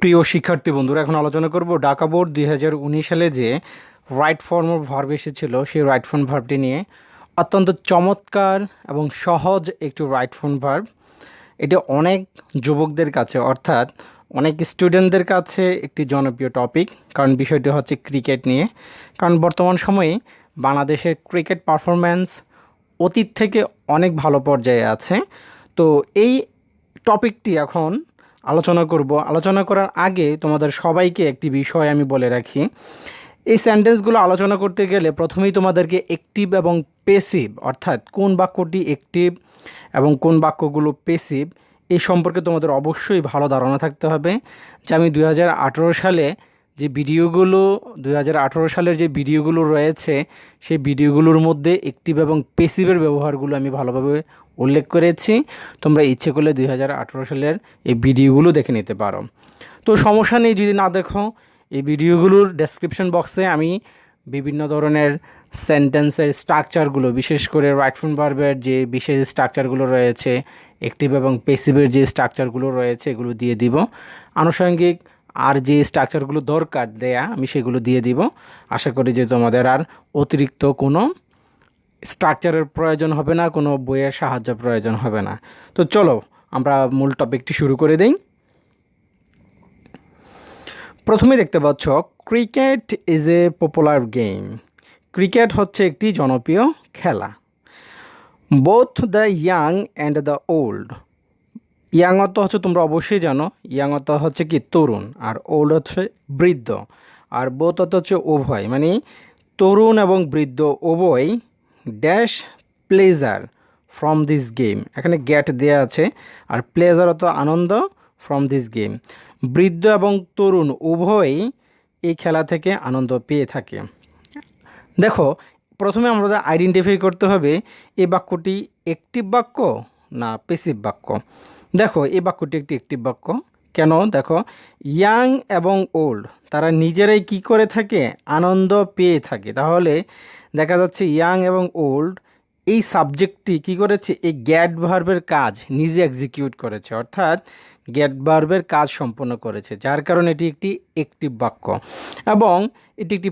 প্রিয় শিক্ষার্থী বন্ধুরা, এখন আলোচনা করব ঢাকা বোর্ড 2019 সালে যে রাইট ফর্ম অফ ভার্ব এসেছিল সেই রাইট ফর্ম ভার্বটি নিয়ে। অত্যন্ত চমৎকার এবং সহজ একটু রাইট ফর্ম ভার্ব। এটা অনেক যুবকদের কাছে অর্থাৎ অনেক স্টুডেন্টদের কাছে একটি জনপ্রিয় টপিক, কারণ বিষয়টি হচ্ছে ক্রিকেট নিয়ে। কারণ বর্তমান সময়ে বাংলাদেশের ক্রিকেট পারফরম্যান্স অতীত থেকে অনেক ভালো পর্যায়ে আছে। তো এই টপিকটি এখন আলোচনা করব। আলোচনা করার আগে তোমাদের সবাইকে একটি বিষয় আমি বলে রাখি। এই সেন্টেন্সগুলো আলোচনা করতে গেলে প্রথমেই তোমাদেরকে অ্যাক্টিভ এবং প্যাসিভ, অর্থাৎ কোন বাক্যটি অ্যাক্টিভ এবং কোন বাক্যগুলো প্যাসিভ, এই সম্পর্কে তোমাদের অবশ্যই ভালো ধারণা থাকতে হবে। যে আমি 2018 সালে যে ভিডিওগুলো 2018 সালের যে ভিডিওগুলো রয়েছে সেই ভিডিওগুলোর মধ্যে অ্যাক্টিভ এবং প্যাসিভের ব্যবহারগুলো আমি ভালোভাবে উল্লেখ করেছি। তোমরা ইচ্ছে করলে 2018 সালের এই ভিডিওগুলো দেখে নিতে পারো। তো সমস্যা নেই যদি না দেখো, এই ভিডিওগুলোর ডেসক্রিপশন বক্সে আমি বিভিন্ন ধরনের সেন্টেন্সের স্ট্রাকচারগুলো, বিশেষ করে রাইট ফর্ম ভার্বের যে বিশেষ স্ট্রাকচারগুলো রয়েছে, অ্যাক্টিভ এবং প্যাসিভের যে স্ট্রাকচারগুলো রয়েছে এগুলো দিয়ে দিব। আনুষঙ্গিক আর যে স্ট্রাকচারগুলো দরকার দেয়া আমি সেগুলো দিয়ে দিব। আশা করি যে তোমাদের আর অতিরিক্ত কোনো স্ট্রাকচারের প্রয়োজন হবে না, কোনো বইয়ের সাহায্য প্রয়োজন হবে না। তো চলো আমরা মূল টপিকটি শুরু করে দিই। প্রথমে দেখতে পাচ্ছ cricket is a popular game. Cricket হচ্ছে একটি জনপ্রিয় খেলা। Both the young and the old. Young অর্থ হচ্ছে তোমরা অবশ্যই জানো, ইয়াং অর্থ হচ্ছে কি তরুণ, আর ওল্ড হচ্ছে বৃদ্ধ, আর বোথ অর্থ হচ্ছে উভয়, মানে তরুণ এবং বৃদ্ধ উভয় dash pleasure from this game. এখানে গ্যাট দেয়া আছে, আর প্লেজার অর্থ আনন্দ, ফ্রম দিস গেম। বৃদ্ধ এবং তরুণ উভয়ই এই খেলা থেকে আনন্দ পেয়ে থাকে। দেখো, প্রথমে আমাদের আইডেন্টিফাই করতে হবে এই বাক্যটি অ্যাক্টিভ বাক্য না প্যাসিভ বাক্য। দেখো, এই বাক্যটি একটি অ্যাক্টিভ বাক্য। কেন? দেখো, ইয়াং এবং ওল্ড তারা নিজেরাই কি করে থাকে? আনন্দ পেয়ে থাকে। তাহলে দেখা যাচ্ছে ইয়াং এবং ওল্ড এই সাবজেক্টটি কি করেছে? এই গ্যাট ভার্বের কাজ নিজে এক্সিকিউট করেছে, অর্থাৎ গ্যাট ভার্বের কাজ সম্পন্ন করেছে, যার কারণে এটি একটি অ্যাক্টিভ বাক্য এবং এটি একটি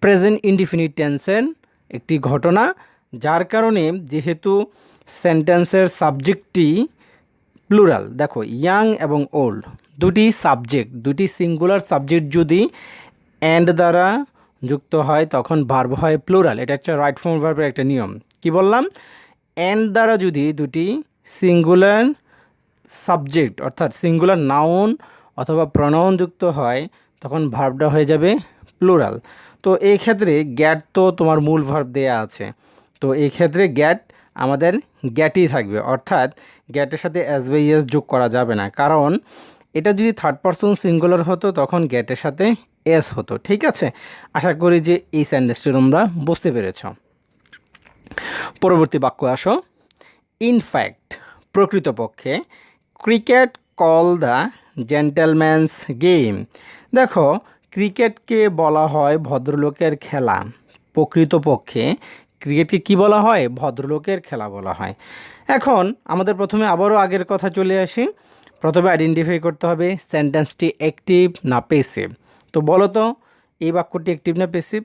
প্রেজেন্ট ইনডিফিনিট টেন্সের একটি ঘটনা, যার কারণে যেহেতু সেন্টেন্সের সাবজেক্টটি প্লুরাল। দেখো, ইয়াং এবং ওল্ড দুটি সাবজেক্ট, দুটি সিঙ্গুলার সাবজেক্ট যদি অ্যান্ড দ্বারা যুক্ত হয় তখন ভার্ব হয় প্লুরাল। এটা হচ্ছে রাইট ফর্ম ভার্বের একটা নিয়ম। কি বললাম? অ্যান্ড দ্বারা যদি দুটি সিঙ্গুলার সাবজেক্ট অর্থাৎ সিঙ্গুলার নাউন অথবা প্রনাউন যুক্ত হয় তখন ভার্বটা হয়ে যাবে প্লুরাল। তো এই ক্ষেত্রে গ্যাট তো তোমার মূল ভার্ব দেয়া আছে, তো এই ক্ষেত্রে গ্যাট আমাদের গ্যাটই থাকবে, অর্থাৎ গ্যাটের সাথে এস বাই এস যোগ করা যাবে না, কারণ এটা যদি থার্ড পারসন সিঙ্গুলার হতো তখন গ্যাটের সাথে এস হতো। ঠিক আছে, আশা করি যে এই সেন্টেন্সটি তোমরা বুঝতে পেরেছ। পরবর্তী বাক্য আসো। ইনফ্যাক্ট, প্রকৃতপক্ষে, cricket call the gentleman's game. দেখো, ক্রিকেটকে বলা হয় ভদ্রলোকের খেলা। প্রকৃতপক্ষে ক্রিকেটকে কি বলা হয়? ভদ্রলোকের খেলা বলা হয়। এখন আমাদের প্রথমে আবারও আগের কথা চলে আসি। প্রথমে আইডেন্টিফাই করতে হবে সেন্টেন্সটি অ্যাক্টিভ না প্যাসিভ। তো বলো তো, এই বাক্যটি অ্যাক্টিভ না প্যাসিভ?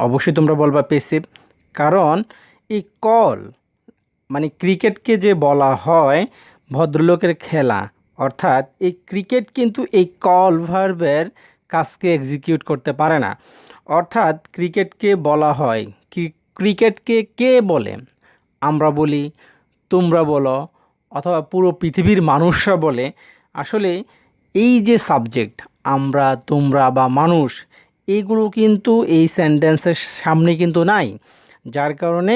অবশ্যই তোমরা বলবা প্যাসিভ, কারণ এই কল মানে ক্রিকেটকে যে বলা হয় ভদ্রলোকের খেলা, অর্থাৎ এই ক্রিকেট কিন্তু এই কল ভার্বের কাজকে এক্সিকিউট করতে পারে না। অর্থাৎ ক্রিকেটকে বলা হয়, ক্রিকেটকে কে বলে? আমরা বলি, তোমরা বলো, অথবা পুরো পৃথিবীর মানুষরা বলে। আসলে এই যে সাবজেক্ট আমরা, তোমরা বা মানুষ, এইগুলো কিন্তু এই সেন্টেন্সের সামনে কিন্তু নাই, যার কারণে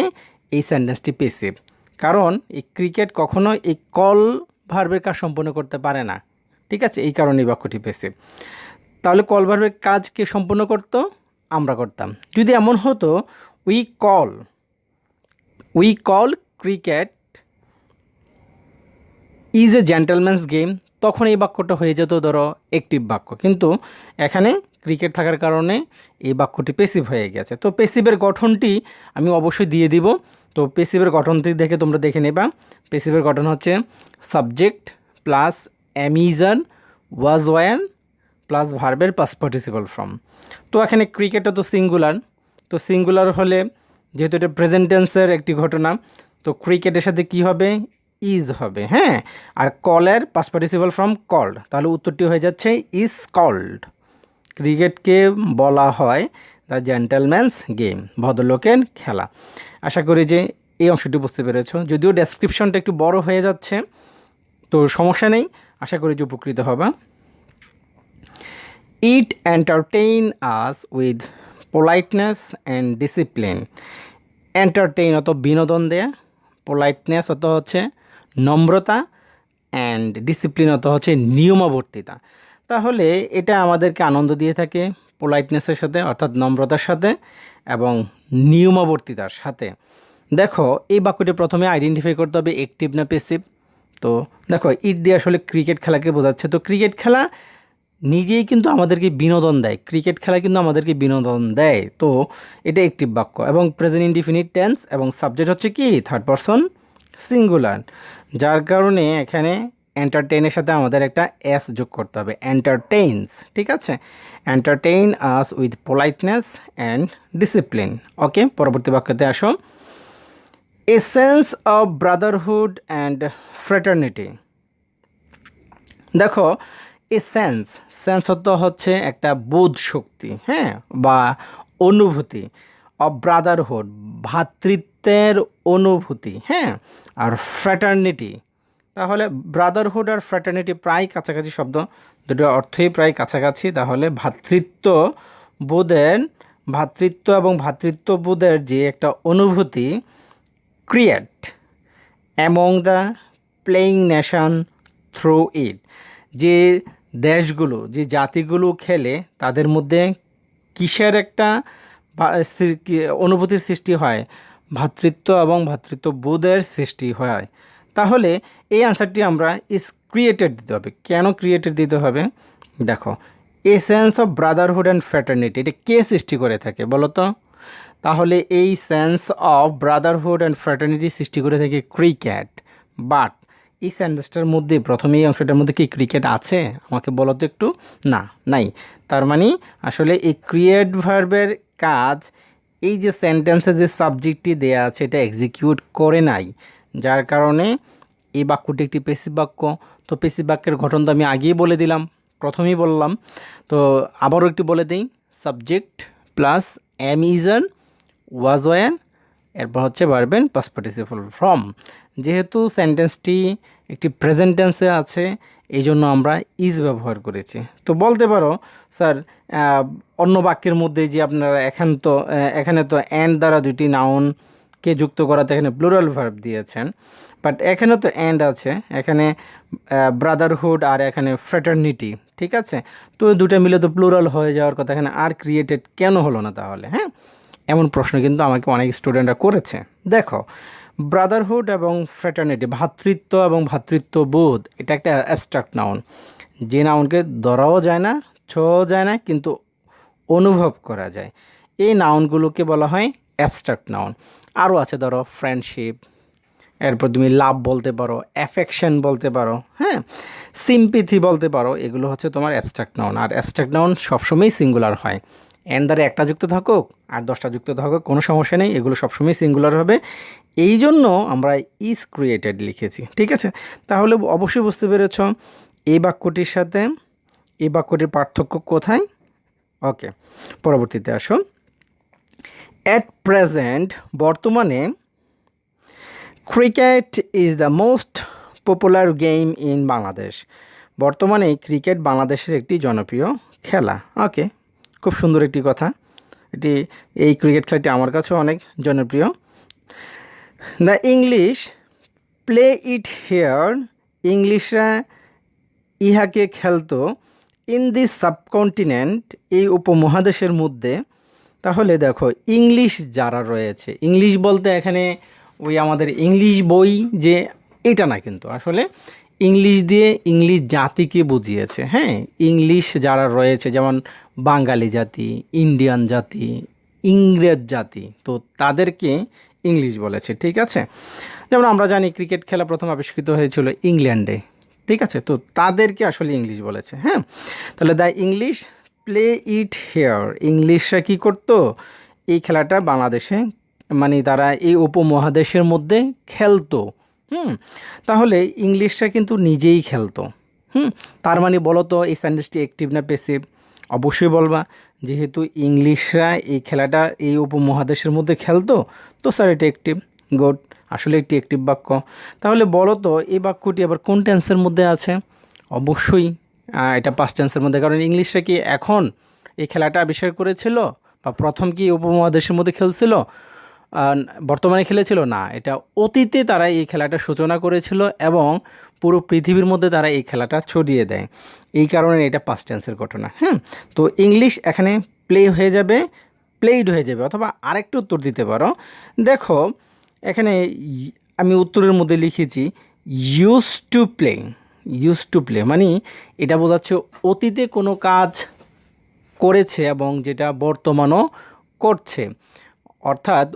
এই সেন্টেন্সটি প্যাসিভ। কারণ এই ক্রিকেট কখনো এই কল ভার্বের কাজ সম্পন্ন করতে পারে না। ঠিক আছে, এই কারণে এই বাক্যটি প্যাসিভ। তাহলে কল ভার্বের কাজ কে সম্পন্ন করত? আমরা করতাম। যদি এমন হতো we call cricket is a gentleman's game, তখন এই বাক্যটা হয়ে যেত ধরো অ্যাক্টিভ বাক্য। কিন্তু এখানে ক্রিকেট থাকার কারণে এই বাক্যটি প্যাসিভ হয়ে গেছে। তো প্যাসিভের গঠনটি আমি অবশ্যই দিয়ে দিব। তো প্যাসিভের গঠনটি দেখে তোমরা দেখে নেবা। প্যাসিভের গঠন হচ্ছে subject plus am is are was one plus ভার্বের পাস্ট পার্টিসিপল ফর্ম। তো এখানে ক্রিকেটও তো সিঙ্গুলার, তো সিঙ্গুলার হলে যেহেতু এটা প্রেজেন্ট টেন্সের একটি ঘটনা, তো ক্রিকেটের সাথে কি হবে, ইজ হবে। হ্যাঁ, আর কলের পাস্ট পার্টিসিপল ফর্ম কল্ড, তাহলে উত্তরটি হয়ে যাচ্ছে ইজ কল্ড। ক্রিকেটকে বলা হয় দ্য জেন্টলম্যানস গেম, ভদ্রলোকের খেলা। আশা করি যে এই অংশটি বুঝতে পেরেছ। যদিও ডেসক্রিপশনটা একটু বড় হয়ে যাচ্ছে, তো সমস্যা নেই, আশা করি যে উপকৃত হবা। It entertain us with politeness and discipline. Entertain অত বিনোদন দেয়া, পোলাইটনেস অত হচ্ছে নম্রতা, অ্যান্ড ডিসিপ্লিন অত হচ্ছে নিয়মাবর্তিতা। তাহলে এটা আমাদেরকে আনন্দ দিয়ে থাকে পোলাইটনেসের সাথে, অর্থাৎ নম্রতার সাথে এবং নিয়মাবর্তিতার সাথে। দেখো এই বাক্যটি প্রথমে আইডেন্টিফাই করতে হবে অ্যাক্টিভ না প্যাসিভ। তো দেখো ইট দিয়ে আসলে ক্রিকেট খেলাকে বোঝাচ্ছে। তো ক্রিকেট খেলা নিজেই কিন্তু আমাদেরকে বিনোদন দেয়, ক্রিকেট খেলা কিন্তু আমাদেরকে বিনোদন দেয়। তো এটা অ্যাক্টিভ বাক্য এবং প্রেজেন্ট ইনডিফিনিট টেন্স এবং সাবজেক্ট হচ্ছে কি থার্ড পারসন সিঙ্গুলার, যার কারণে এখানে এন্টারটেইনের সাথে আমাদের একটা এস যোগ করতে হবে, এন্টারটেইনস। ঠিক আছে, entertain us with politeness and discipline. Okay, পরবর্তী বাক্যতে আসো। A sense of brotherhood and fraternity. দেখো এ সেন্স হচ্ছে একটা বোধ শক্তি, হ্যাঁ, বা অনুভূতি। অফ ব্রাদারহুড ভ্রাতৃত্বের অনুভূতি, হ্যাঁ, আর ফ্র্যাটার্নিটি। তাহলে ব্রাদারহুড আর ফ্র্যাটার্নিটি প্রায় কাছাকাছি শব্দ, দুটো অর্থই প্রায় কাছাকাছি। তাহলে ভ্রাতৃত্ব এবং ভ্রাতৃত্ববোধের যে একটা অনুভূতি create among the playing nation through it. যে দেশগুলো, যে জাতিগুলো খেলে তাদের মধ্যে কিসের একটা অনুভূতির সৃষ্টি হয়, ভ্রাতৃত্ব এবং ভ্রাতৃত্ববোধের সৃষ্টি হয়। তাহলে এই আনসারটি আমরা ইজ ক্রিয়েটেড দিতে হবে। কেন ক্রিয়েটেড দিতে হবে? দেখো a sense of brotherhood and fraternity এটা কে সৃষ্টি করে থাকে বলো তো? তাহলে এই sense of brotherhood and fraternity সৃষ্টি করে থাকে ক্রিকেট। বাট এই সেন্টেন্সটার মধ্যে প্রথমে এই অংশটার মধ্যে কি ক্রিকেট আছে আমাকে বলো তো একটু? না, নাই। তার মানে আসলে এই ক্রিয়েট ভার্বের কাজ এই যে সেন্টেন্সে যে সাবজেক্টটি দেয়া আছে এটা এক্সিকিউট করে নাই, যার কারণে এই বাক্যটি একটি প্যাসিভ বাক্য। তো প্যাসিভ বাক্যের গঠন তো আমি আগেই বলে দিলাম, প্রথমেই বললাম। তো আবারও একটু বলে দিই, subject plus M ইজার was one, এরপর হচ্ছে ভার্বের পাস্ট পার্টিসিপল ফর্ম। যেহেতু সেন্টেন্সটি একটি প্রেজেন্ট টেন্সে আছে এই জন্য আমরা ইজ ব্যবহার করেছি। তো বলতে পারো স্যার অন্য বাক্যের মধ্যে যে আপনারা এখানে তো অ্যান্ড দ্বারা দুটি নাউনকে যুক্ত করাতে এখানে প্লুরাল ভার্ব দিয়েছেন, বাট এখানে তো অ্যান্ড আছে, এখানে ব্রাদারহুড আর এখানে ফ্র্যাটার্নিটি। ঠিক আছে, তো দুটো মিলে তো প্লুরাল হয়ে যাওয়ার কথা, এখানে আর ক্রিয়েটেড কেন হলো না তাহলে? হ্যাঁ, এমন প্রশ্ন কিন্তু আমাকে অনেক স্টুডেন্টরা করেছে। দেখো ব্রাদারহুড এবং ফ্র্যাটার্নিটি, ভ্রাতৃত্ব এবং ভ্রাতৃত্ববোধ, এটা একটা অ্যাবস্ট্রাক্ট নাউন, যে নাউনকে ধরাও যায় না, ছোঁয়াও যায় না, কিন্তু অনুভব করা যায়। এই নাউনগুলোকে বলা হয় অ্যাবস্ট্রাক্ট নাউন। আরও আছে, ধরো ফ্রেন্ডশিপ, এরপর তুমি লাভ বলতে পারো, অ্যাফেকশন বলতে পারো, হ্যাঁ, সিম্পিথি বলতে পারো। এগুলো হচ্ছে তোমার অ্যাবস্ট্রাক্ট নাউন। আর অ্যাবস্ট্রাক্ট নাউন সবসময়ই সিঙ্গুলার হয়। এন দ্বারা একটা যুক্ত থাকুক আর 10টা যুক্ত থাকুক কোনো সমস্যা নেই, এগুলো সবসময় সিঙ্গুলার হবে। এই জন্য আমরা ইজ ক্রিয়েটেড লিখেছি। ঠিক আছে, তাহলে অবশ্যই বুঝতে পেরেছ এই বাক্যটির সাথে এই বাক্যটির পার্থক্য কোথায়। ওকে, পরবর্তীতে আসো। অ্যাট প্রেজেন্ট, বর্তমানে, cricket is the most popular game in Bangladesh. বর্তমানে ক্রিকেট বাংলাদেশের একটি জনপ্রিয় খেলা। ওকে, খুব সুন্দর একটি কথা। এই ক্রিকেট খেলাটি আমার কাছেও অনেক জনপ্রিয়। The English play it here, ইংলিশরা ইহাকে খেলতো ইন দি সাবকন্টিনেন্ট, এই উপমহাদেশের মধ্যে। তাহলে দেখো ইংলিশ যারা রয়েছে, ইংলিশ বলতে এখানে ওই আমাদের ইংলিশ বই যে এটা না, কিন্তু আসলে ইংলিশ দিয়ে ইংলিশ জাতিকে বুঝিয়েছে। হ্যাঁ, ইংলিশ যারা রয়েছে যেমন বাঙালি জাতি, ইন্ডিয়ান জাতি, ইংরেজ জাতি, তো তাদেরকে ইংলিশ বলেছে। ঠিক আছে, যেমন আমরা জানি ক্রিকেট খেলা প্রথম আবিষ্কৃত হয়েছিল ইংল্যান্ডে। ঠিক আছে, তো তাদেরকে আসলে ইংলিশ বলেছে। হ্যাঁ, তাহলে the English play it here, ইংলিশরা কী করতো, এই খেলাটা বাংলাদেশে মানে তারা এই উপমহাদেশের মধ্যে খেলতো। তাহলে ইংলিশরা কিন্তু নিজেই খেলতো। তার মানে বলো তো এই সেন্টেন্সটি অ্যাক্টিভ না প্যাসিভ? অবশ্যই বলবা, যেহেতু ইংলিশরা এই খেলাটা এই উপমহাদেশের মধ্যে খেলতো, তো স্যার এটা অ্যাক্টিভ। গুড, আসলে একটি অ্যাক্টিভ বাক্য। তাহলে বলো তো এই বাক্যটি আবার কোন টেন্সের মধ্যে আছে? অবশ্যই এটা পাস্ট টেন্সের মধ্যে, কারণ ইংলিশরা কি এখন এই খেলাটা আবিষ্কার করেছিল বা প্রথম কি উপমহাদেশের মধ্যে খেলছিল, বর্তমানে খেলেছিল না, এটা অতীতে তারা এই খেলাটা সূচনা করেছিল এবং পুরো পৃথিবীর মধ্যে তারা এই খেলাটা ছড়িয়ে দেয়। এই কারণে এটা পাস্ট টেন্সের ঘটনা। হ্যাঁ, তো ইংলিশ এখানে প্লে হয়ে যাবে, প্লেইড হয়ে যাবে, অথবা আরেকটু উত্তর দিতে পারো। দেখো এখানে আমি উত্তরের মধ্যে লিখেছি use to play. Use to play মানে এটা বোঝাচ্ছে অতীতে কোনো কাজ করেছে এবং যেটা বর্তমানও করছে, অর্থাৎ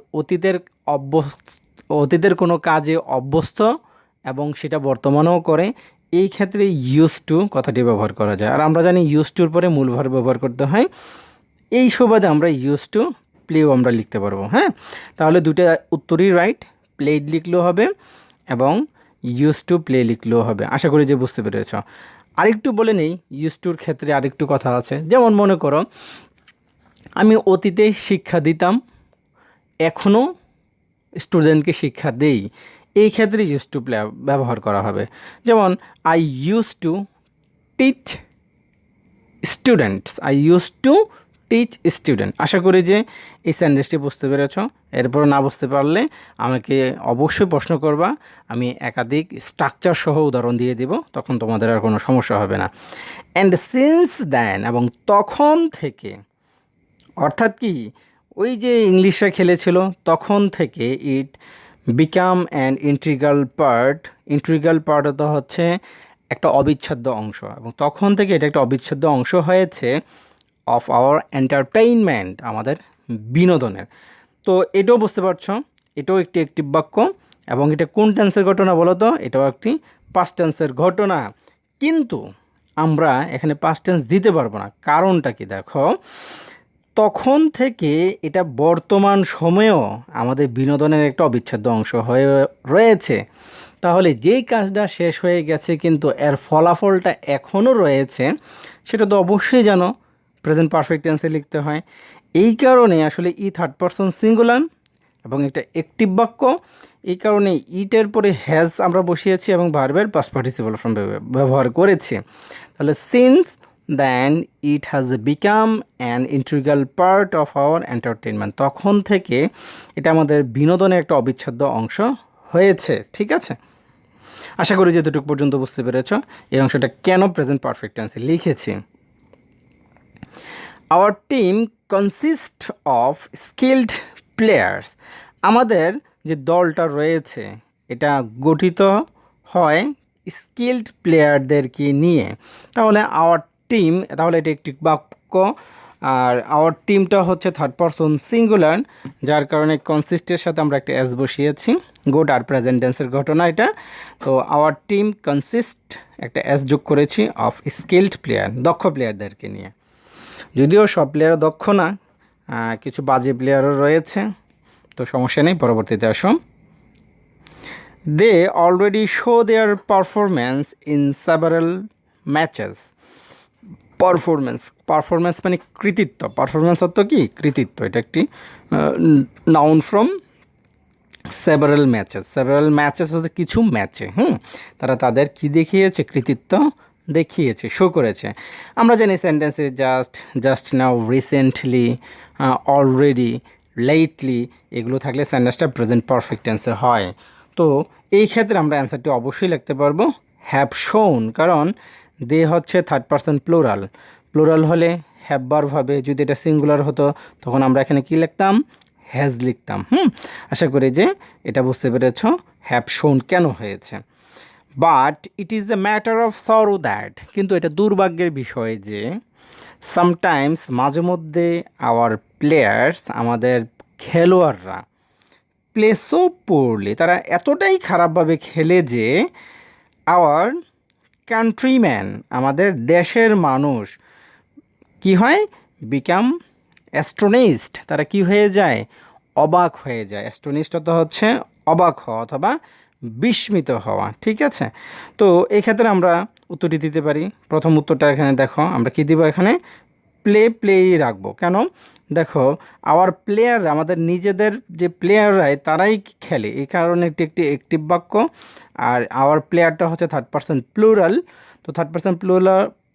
অতীতের কোনো কাজে অভ্যস্ত এবং সেটা বর্তমানেও করে, এই ক্ষেত্রে ইউজ টু কথাটি ব্যবহার করা যায়। আর আমরা জানি ইউজ টুর পরে মূল ভার্ব ব্যবহার করতে হয়, এই সুবাদে আমরা ইউজ টু প্লেও আমরা লিখতে পারবো। হ্যাঁ, তাহলে দুটো উত্তরই রাইট, প্লেড লিখলেও হবে এবং ইউজ টু প্লে লিখলেও হবে। আশা করি যে বুঝতে পেরেছ। আরেকটু বলে নেই, ইউজ টুর ক্ষেত্রে আরেকটু কথা আছে। যেমন মনে করো আমি অতীতে শিক্ষা দিতাম, এখনও স্টুডেন্টকে শিক্ষা দেই, এই ক্ষেত্রে ইউজ টু প্লে ব্যবহার করা হবে। যেমন I use to teach students, I use to teach student. আশা করি যে এই সেন্টেন্সটি বুঝতে পেরেছ। এরপর না বুঝতে পারলে আমাকে অবশ্যই প্রশ্ন করবা, আমি একাধিক স্ট্রাকচার সহ উদাহরণ দিয়ে দিব, তখন তোমাদের আর কোনো সমস্যা হবে না। অ্যান্ড সিন্স দেন, এবং তখন থেকে, অর্থাৎ কি ওই যে ইংলিশরা খেলেছিল তখন থেকে, it became an integral part. Integral part তো হচ্ছে একটা অবিচ্ছেদ্য অংশ, এবং তখন থেকে এটা একটা অবিচ্ছেদ্য অংশ হয়েছে অফ আওয়ার এন্টারটেইনমেন্ট, আমাদের বিনোদনের। তো এটাও বুঝতে পারছো, এটাও একটি অ্যাক্টিভ বাক্য, এবং এটা কোন টেন্সের ঘটনা বলো তো? এটাও একটি পাস্ট টেন্সের ঘটনা। কিন্তু আমরা এখানে পাস্ট টেন্স দিতে পারবো না, কারণটা কি দেখো, তখন থেকে এটা বর্তমান সময়েও আমাদের বিনোদনের একটা অবিচ্ছেদ্য অংশ হয়ে রয়েছে। তাহলে যেই কাজটা শেষ হয়ে গেছে কিন্তু এর ফলাফলটা এখনও রয়েছে, সেটা তো অবশ্যই জানো প্রেজেন্ট পারফেক্ট টেন্সে লিখতে হয়। এই কারণে আসলে থার্ড পারসন সিঙ্গুলার এবং একটা অ্যাক্টিভ বাক্য, এই কারণে ইটের পরে হ্যাজ আমরা বসিয়েছি এবং ভার্বের পাস্ট পার্টিসিপল ফর্ম ব্যবহার করেছি। তাহলে since then it has become an integral part of our entertainment, তখন থেকে এটা আমাদের বিনোদনের একটা অবিচ্ছেদ্য অংশ হয়েছে। ঠিক আছে, আশা করি যে দুটুকু পর্যন্ত বুঝতে পেরেছ এই অংশটা কেন প্রেজেন্ট পারফেক্ট টেন্সে লিখেছি। Our team consist of skilled players, আমাদের যে দলটা রয়েছে এটা গঠিত হয় স্কিলড প্লেয়ারদেরকে নিয়ে। তাহলে আওয়ার টিম, তাহলে এটা একটি বাক্য, আর আওয়ার টিমটা হচ্ছে থার্ড পারসন সিঙ্গুলার, যার কারণে কনসিস্টের সাথে আমরা একটা এস বসিয়েছি। গুড, আর প্রেজেন্ট টেন্সের ঘটনা এটা। তো আওয়ার টিম কনসিস্ট একটা এস যোগ করেছি অফ স্কিলড প্লেয়ার, দক্ষ প্লেয়ারদেরকে নিয়ে। যদিও সব প্লেয়ার দক্ষ না, কিছু বাজে প্লেয়ারও রয়েছে, তো সমস্যা নেই, পরবর্তীতে আসো। They already show their performance in several matches. Performance মানে কৃতিত্ব। পারফরমেন্স অর্থ কি? কৃতিত্ব। এটা একটি নাউন ফ্রম সেভারাল ম্যাচেস হচ্ছে কিছু ম্যাচে। তারা তাদের কি দেখিয়েছে? কৃতিত্ব দেখিয়েছে, শো করেছে। আমরা জানি সেন্টেন্সে just now, recently, already, lately, এগুলো থাকলে সেন্টেন্সটা প্রেজেন্ট পারফেক্ট টেন্সে হয়। তো এই ক্ষেত্রে আমরা অ্যান্সারটি অবশ্যই লিখতে পারবো হ্যাভ শোন, কারণ দে হচ্ছে থার্ড পারসন প্লুরাল হলে হ্যাভ ভার্ব হবে। যদি এটা সিঙ্গুলার হতো তখন আমরা এখানে কি লিখতাম? হ্যাজ লিখতাম। আশা করি যে এটা বুঝতে পেরেছ হ্যাভ শোন কেন হয়েছে। But it is the matter of sorrow that, কিন্তু এটা দুর্ভাগ্যের বিষয় যে সামটাইমস, মাঝে মধ্যে, আওয়ার প্লেয়ার্স, আমাদের খেলোয়াড়রা, প্লে সো পোরলি, তারা এতটাই খারাপভাবে খেলে যে আওয়ার কান্ট্রিম্যান আমাদের দেশের মানুষ কি হয়, বিকাম অ্যাস্ট্রোনিস্ট, তারা কি হয়ে যায়, অবাক হয়ে যায়। অ্যাস্ট্রোনিস্ট তো হচ্ছে অবাক হওয়া অথবা বিস্মিত হওয়া, ঠিক আছে। তো এই ক্ষেত্রে আমরা উত্তরটি দিতে পারি। প্রথম উত্তরটা এখানে দেখো, আমরা কি দিব, এখানে প্লেই রাখবো। কেন, দেখো আওয়ার প্লেয়ার, আমাদের নিজেদের যে প্লেয়াররাই তারাই খেলে, এই কারণে এটি একটি অ্যাক্টিভ বাক্য। আর আওয়ার প্লেয়ারটা হচ্ছে থার্ড পারসন প্লুরাল, তো থার্ড পারসন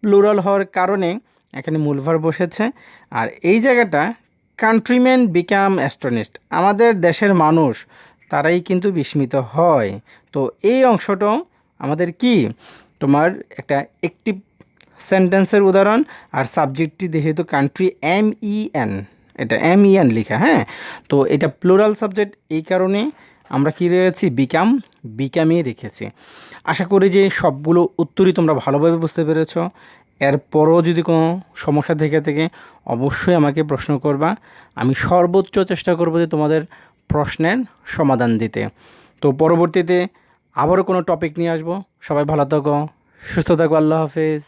প্লুরাল হওয়ার কারণে এখানে মূল ভার্ব বসেছে। আর এই জায়গাটা কান্ট্রিম্যান বিকাম অ্যাস্ট্রোনিস্ট, আমাদের দেশের মানুষ তারাই কিন্তু বিস্মিত হয়। তো এই অংশটাও আমাদের কি, তোমার একটা অ্যাক্টিভ সেন্টেন্সের উদাহরণ। আর সাবজেক্টটি যেহেতু কান্ট্রি MEN, এটা MEN লেখা, হ্যাঁ। তো এটা প্লুরাল সাবজেক্ট, এই কারণে আমরা কি রেখেছি, বিকামই রেখেছি। আশা করি যে সবগুলো উত্তরই তোমরা ভালোভাবে বুঝতে পেরেছো। এরপরও যদি কোনো সমস্যা থেকে থাকে অবশ্যই আমাকে প্রশ্ন করবা, আমি সর্বোচ্চ চেষ্টা করব যে তোমাদের প্রশ্নের সমাধান দিতে। তো পরবর্তীতে আবারও কোনো টপিক নিয়ে আসবো। সবাই ভালো থাকো, সুস্থ থাকো, আল্লাহ হাফেজ।